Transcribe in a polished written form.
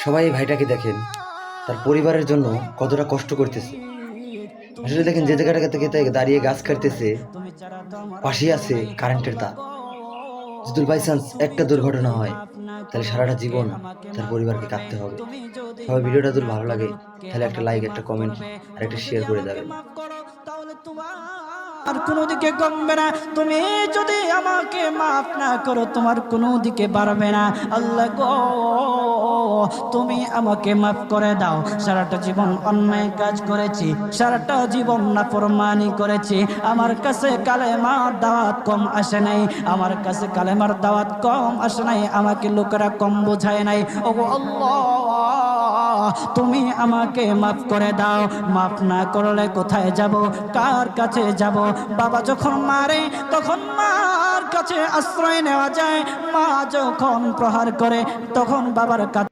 সবাই এই ভাইটাকে দেখেন, তার পরিবারের জন্য কতটা কষ্ট করতেছে। আসলে দেখেন, যে জায়গাটা থেকে দাঁড়িয়ে গাছ কাটতেছে, পাশেই আছে কারেন্টের তার। যদি বাই চান্স একটা দুর্ঘটনা হয়, তাহলে সারাটা জীবন তার পরিবারকে কাঁদতে হবে। সবাই ভিডিওটা যদি ভালো লাগে, তাহলে একটা লাইক, একটা কমেন্ট আর একটা শেয়ার করে যাবেন। আর কোনো দিকে কমবে না। তুমি যদি আমাকে মাফ না করো, তোমার কোনো দিকে বাড়বে না। আল্লাহ গো, তুমি আমাকে মাফ করে দাও। সারাটা জীবন অন্যায় কাজ করেছি, সারাটা জীবন নাফরমানি করেছি। আমার কাছে কালেমার দাওয়াত কম আসে নাই, আমার কাছে কালেমার দাওয়াত কম আসে নাই, আমাকে লোকেরা কম বোঝায় নাই। ওগো আল্লাহ, তুমি আমাকে মাফ করে দাও। মাফ না করলে কোথায় যাব, কার কাছে যাব? বাবা যখন মারে তখন মার কাছে আশ্রয় নেওয়া যায়, মা যখন প্রহার করে তখন বাবার কাছে